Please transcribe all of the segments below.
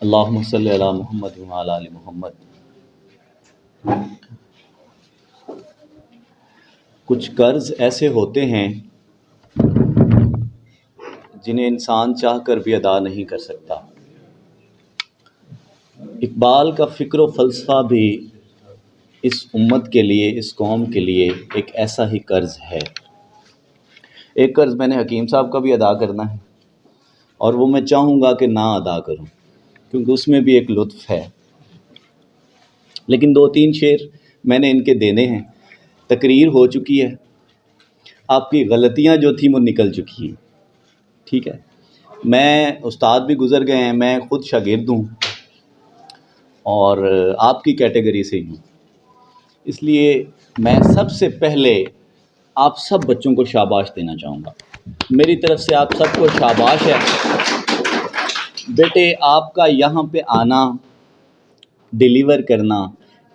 اللہم صلی علی محمد وعلی آل محمد۔ کچھ قرض ایسے ہوتے ہیں جنہیں انسان چاہ کر بھی ادا نہیں کر سکتا۔ اقبال کا فکر و فلسفہ بھی اس امت کے لیے، اس قوم کے لیے ایک ایسا ہی قرض ہے۔ ایک قرض میں نے حکیم صاحب کا بھی ادا کرنا ہے، اور وہ میں چاہوں گا کہ نہ ادا کروں، کیونکہ اس میں بھی ایک لطف ہے، لیکن 2-3 شعر میں نے ان کے دینے ہیں۔ تقریر ہو چکی ہے، آپ کی غلطیاں جو تھیں وہ نکل چکی ہیں، ٹھیک ہے۔ میں استاد بھی گزر گئے ہیں، میں خود شاگرد ہوں اور آپ کی کیٹیگری سے ہی ہوں، اس لیے میں سب سے پہلے آپ سب بچوں کو شاباش دینا چاہوں گا۔ میری طرف سے آپ سب کو شاباش ہے بیٹے، آپ کا یہاں پہ آنا، ڈیلیور کرنا،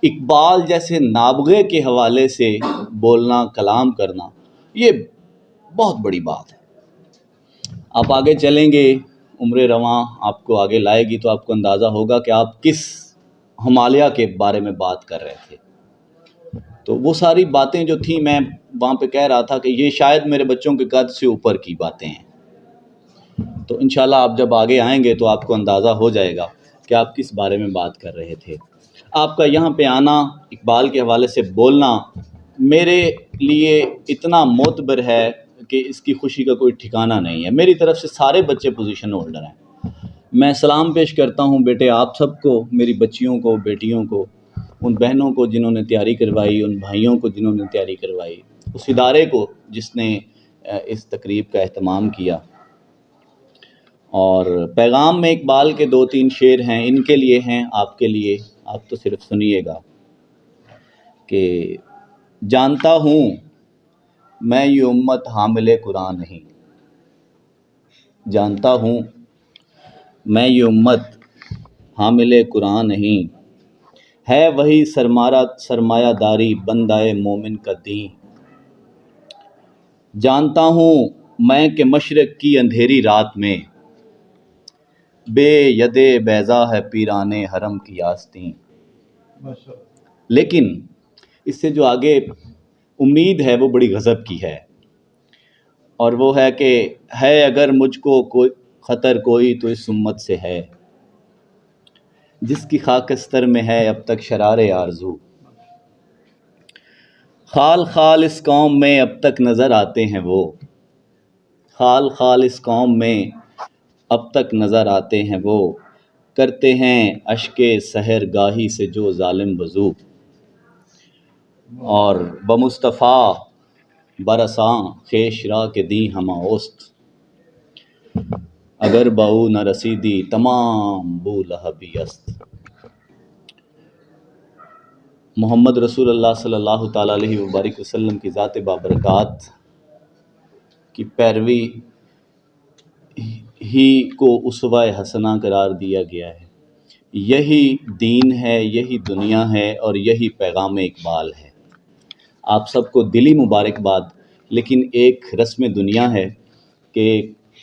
اقبال جیسے نابغے کے حوالے سے بولنا، کلام کرنا، یہ بہت بڑی بات ہے۔ آپ آگے چلیں گے، عمر رواں آپ کو آگے لائے گی تو آپ کو اندازہ ہوگا کہ آپ کس ہمالیہ کے بارے میں بات کر رہے تھے۔ تو وہ ساری باتیں جو تھیں، میں وہاں پہ کہہ رہا تھا کہ یہ شاید میرے بچوں کے قد سے اوپر کی باتیں ہیں۔ تو انشاءاللہ آپ جب آگے آئیں گے تو آپ کو اندازہ ہو جائے گا کہ آپ کس بارے میں بات کر رہے تھے۔ آپ کا یہاں پہ آنا، اقبال کے حوالے سے بولنا میرے لیے اتنا معتبر ہے کہ اس کی خوشی کا کوئی ٹھکانہ نہیں ہے۔ میری طرف سے سارے بچے پوزیشن ہولڈر ہیں۔ میں سلام پیش کرتا ہوں بیٹے آپ سب کو، میری بچیوں کو، بیٹیوں کو، ان بہنوں کو جنہوں نے تیاری کروائی، ان بھائیوں کو جنہوں نے تیاری کروائی، اس ادارے کو جس نے اس تقریب کا اہتمام کیا۔ اور پیغام میں اقبال کے 2-3 شعر ہیں، ان کے لیے ہیں، آپ کے لیے۔ آپ تو صرف سنیے گا کہ جانتا ہوں میں یہ امت حامل قرآن نہیں، جانتا ہوں میں یہ امت حامل قرآن نہیں، ہے وہی سرمایہ داری بندائے مومن کا دین، جانتا ہوں میں کہ مشرق کی اندھیری رات میں بے ید بیضا ہے پیران حرم کی آستین۔ لیکن اس سے جو آگے امید ہے وہ بڑی غضب کی ہے، اور وہ ہے کہ ہے اگر مجھ کو کوئی خطر کوئی تو اس امت سے ہے، جس کی خاکستر میں ہے اب تک شرار آرزو، خال خال اس قوم میں اب تک نظر آتے ہیں وہ، خال خال اس قوم میں اب تک نظر آتے ہیں وہ، کرتے ہیں اشک سحر گاہی سے جو ظالم وضو، اور بمصطفیٰ برساں خیش را کے دی ہما اوست، اگر باؤ نہ رسیدی تمام بو لہبی است۔ محمد رسول اللہ صلی اللہ تعالیٰ علیہ وبارک وسلم کی ذات بابرکات کی پیروی ہی کو اسوہ حسنہ قرار دیا گیا ہے۔ یہی دین ہے، یہی دنیا ہے، اور یہی پیغام اقبال ہے۔ آپ سب کو دلی مبارکباد، لیکن ایک رسم دنیا ہے کہ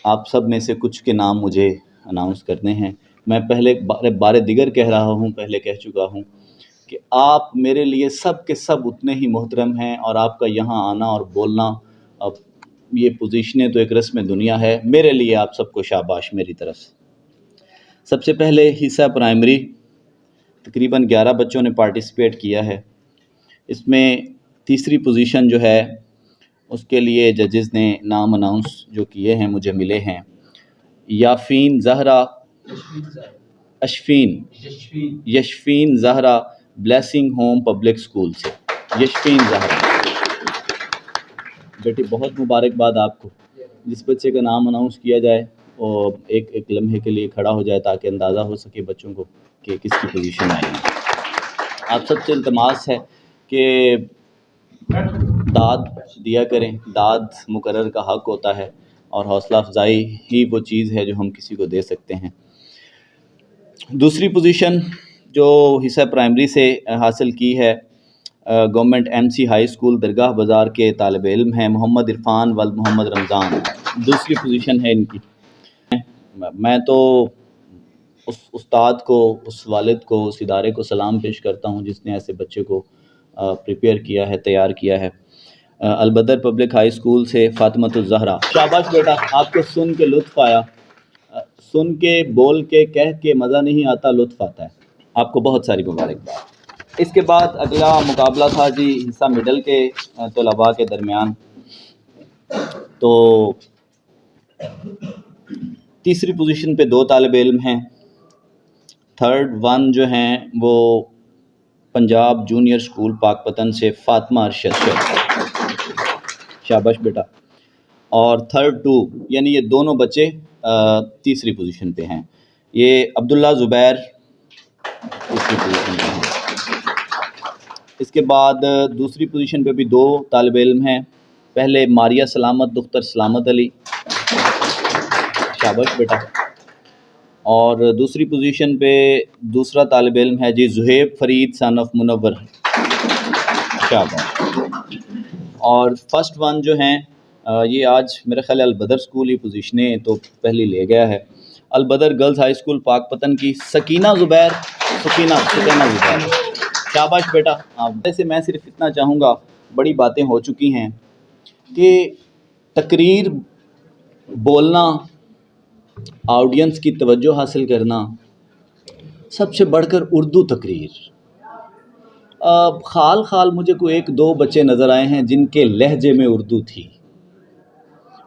آپ سب میں سے کچھ کے نام مجھے اناؤنس کرنے ہیں۔ میں پہلے بار دیگر کہہ رہا ہوں، پہلے کہہ چکا ہوں کہ آپ میرے لیے سب کے سب اتنے ہی محترم ہیں، اور آپ کا یہاں آنا اور بولنا، اب یہ پوزیشنیں تو ایک رسم دنیا ہے۔ میرے لیے آپ سب کو شاباش میری طرف سے۔ سب سے پہلے حصہ پرائمری، تقریباً 11 بچوں نے پارٹیسپیٹ کیا ہے۔ اس میں تیسری پوزیشن جو ہے اس کے لیے ججز نے نام اناؤنس جو کیے ہیں مجھے ملے ہیں۔ Yafeen Zahra, Yashfeen Zahra Blessing Home Public School سے، یشفین زہرا بیٹی بہت مبارکباد آپ کو۔ جس بچے کا نام اناؤنس کیا جائے اور ایک لمحے کے لیے کھڑا ہو جائے تاکہ اندازہ ہو سکے بچوں کو کہ کس کی پوزیشن آئی ہے۔ آپ سب سے التماس ہے کہ داد دیا کریں، داد مقرر کا حق ہوتا ہے، اور حوصلہ افزائی ہی وہ چیز ہے جو ہم کسی کو دے سکتے ہیں۔ دوسری پوزیشن جو حصہ پرائمری سے حاصل کی ہے، government M C high school Dargah Bazar کے طالب علم ہیں محمد عرفان ولد محمد رمضان، دوسری پوزیشن ہے ان کی۔ میں تو اس استاد کو، اس والد کو، اس ادارے کو سلام پیش کرتا ہوں جس نے ایسے بچے کو پریپیئر کیا ہے، تیار کیا ہے۔ البدر پبلک ہائی اسکول سے فاطمۃ الزہرا، شاباش بیٹا، آپ کو سن کے لطف آیا، سن کے، بول کے، کہہ کے مزہ نہیں آتا، لطف آتا ہے۔ آپ کو بہت ساری مبارکباد۔ اس کے بعد اگلا مقابلہ تھا جی حصہ مڈل کے طلباء کے درمیان۔ تو تیسری پوزیشن پہ 2 طالب علم ہیں، تھرڈ ون جو ہیں وہ پنجاب جونیئر اسکول پاک پتن سے فاطمہ ارشد شاباش بیٹا، اور تھرڈ 2 یعنی یہ دونوں بچے تیسری پوزیشن پہ ہیں۔ یہ عبداللہ زبیر تیسری پوزیشن پہ ہیں۔ اس کے بعد دوسری پوزیشن پہ بھی 2 طالب علم ہیں، پہلے ماریہ سلامت دختر سلامت علی شاباش بیٹا، اور دوسری پوزیشن پہ دوسرا طالب علم ہے جی زہیب فرید سن آف منور شاباش، اور فرسٹ ون جو ہیں یہ آج میرے خیال البدر اسکول ہی پوزیشنیں تو پہلی لے گیا ہے، البدر گرلز ہائی اسکول پاک پتن کی سکینہ زبیر زبیر شاباش بیٹا۔ ویسے میں صرف اتنا چاہوں گا، بڑی باتیں ہو چکی ہیں کہ تقریر بولنا، آڈینس کی توجہ حاصل کرنا، سب سے بڑھ کر اردو تقریر۔ خال خال مجھے کوئی 1-2 بچے نظر آئے ہیں جن کے لہجے میں اردو تھی۔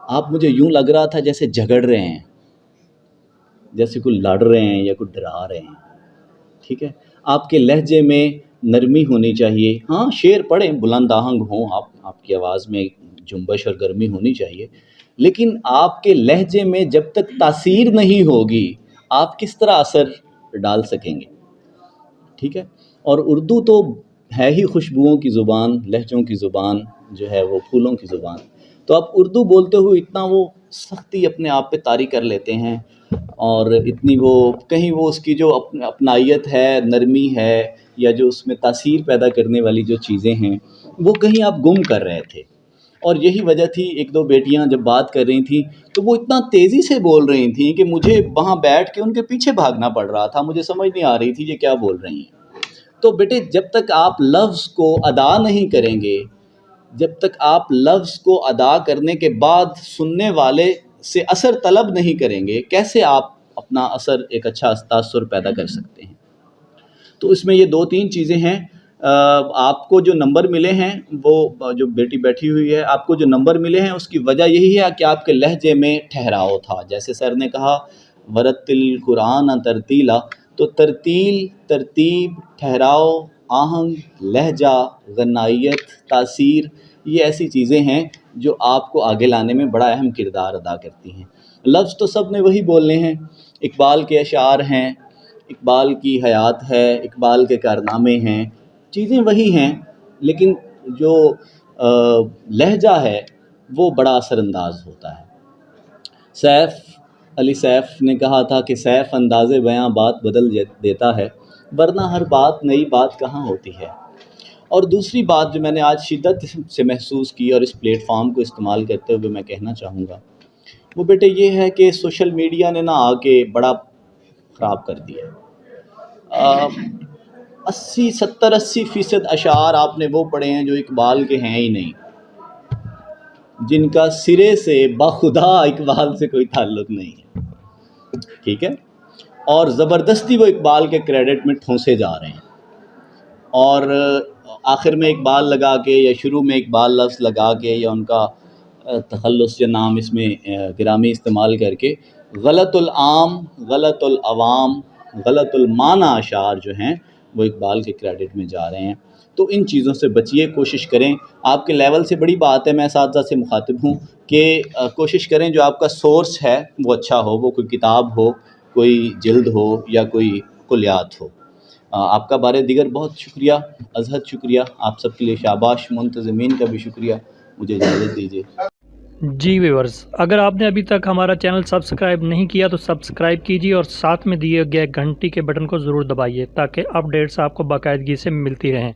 آپ مجھے یوں لگ رہا تھا جیسے جھگڑ رہے ہیں، جیسے کوئی لڑ رہے ہیں یا کوئی ڈرا رہے ہیں، ٹھیک ہے؟ آپ کے لہجے میں نرمی ہونی چاہیے۔ ہاں شعر پڑھیں، بلند آہنگ ہوں، آپ کی آواز میں جنبش اور گرمی ہونی چاہیے، لیکن آپ کے لہجے میں جب تک تاثیر نہیں ہوگی آپ کس طرح اثر ڈال سکیں گے، ٹھیک ہے؟ اور اردو تو ہے ہی خوشبوؤں کی زبان، لہجوں کی زبان جو ہے وہ پھولوں کی زبان، تو آپ اردو بولتے ہوئے اتنا وہ سختی اپنے آپ پہ طاری کر لیتے ہیں، اور اتنی وہ کہیں وہ اس کی جو اپنائیت ہے، نرمی ہے، یا جو اس میں تاثیر پیدا کرنے والی جو چیزیں ہیں وہ کہیں آپ گم کر رہے تھے۔ اور یہی وجہ تھی 1-2 بیٹیاں جب بات کر رہی تھیں تو وہ اتنا تیزی سے بول رہی تھیں کہ مجھے وہاں بیٹھ کے ان کے پیچھے بھاگنا پڑ رہا تھا، مجھے سمجھ نہیں آ رہی تھی یہ کیا بول رہی ہیں۔ تو بیٹے جب تک آپ لفظ کو ادا نہیں کریں گے، جب تک آپ لفظ کو ادا کرنے کے بعد سننے والے سے اثر طلب نہیں کریں گے، کیسے آپ اپنا اثر ایک اچھا تاثر پیدا کر سکتے ہیں؟ تو اس میں یہ 2-3 چیزیں ہیں۔ آپ کو جو نمبر ملے ہیں، وہ جو بیٹی بیٹھی ہوئی ہے، آپ کو جو نمبر ملے ہیں اس کی وجہ یہی ہے کہ آپ کے لہجے میں ٹھہراؤ تھا۔ جیسے سر نے کہا ورتل قرآن ترتیلا، تو ترتیل، ترتیب، ٹھہراؤ، آہنگ، لہجہ، غنائیت، تاثیر، یہ ایسی چیزیں ہیں جو آپ کو آگے لانے میں بڑا اہم کردار ادا کرتی ہیں۔ لفظ تو سب نے وہی بولنے ہیں، اقبال کے اشعار ہیں، اقبال کی حیات ہے، اقبال کے کارنامے ہیں، چیزیں وہی ہیں، لیکن جو لہجہ ہے وہ بڑا اثر انداز ہوتا ہے۔ سیف علی سیف نے کہا تھا کہ سیف انداز بیاں بات بدل دیتا ہے، ورنہ ہر بات نئی بات کہاں ہوتی ہے۔ اور دوسری بات جو میں نے آج شدت سے محسوس کی اور اس پلیٹ فارم کو استعمال کرتے ہوئے میں کہنا چاہوں گا، وہ بیٹے یہ ہے کہ سوشل میڈیا نے نہ آ کے بڑا خراب کر دیا۔ 70-80% اشعار آپ نے وہ پڑھے ہیں جو اقبال کے ہیں ہی نہیں، جن کا سرے سے بخدا اقبال سے کوئی تعلق نہیں ہے، ٹھیک ہے؟ اور زبردستی وہ اقبال کے کریڈٹ میں ٹھونسے جا رہے ہیں، اور آخر میں اقبال لگا کے یا شروع میں اقبال لفظ لگا کے یا ان کا تخلص یا نام اس میں گرامی استعمال کر کے غلط العام، غلط العوام، غلط المعنی اشعار جو ہیں وہ اقبال کے کریڈٹ میں جا رہے ہیں۔ تو ان چیزوں سے بچیے، کوشش کریں، آپ کے لیول سے بڑی بات ہے، میں اساتذہ سے مخاطب ہوں کہ کوشش کریں جو آپ کا سورس ہے وہ اچھا ہو، وہ کوئی کتاب ہو، کوئی جلد ہو یا کوئی کلیات ہو۔ آپ کا بارے دیگر بہت شکریہ، ازحد شکریہ، آپ سب کے لیے شاباش، منتظمین کا بھی شکریہ، مجھے اجازت دیجیے۔ جی ویورز، اگر آپ نے ابھی تک ہمارا چینل سبسکرائب نہیں کیا تو سبسکرائب کیجیے اور ساتھ میں دیے گئے گھنٹی کے بٹن کو ضرور دبائیے تاکہ اپڈیٹس آپ کو باقاعدگی سے ملتی رہیں۔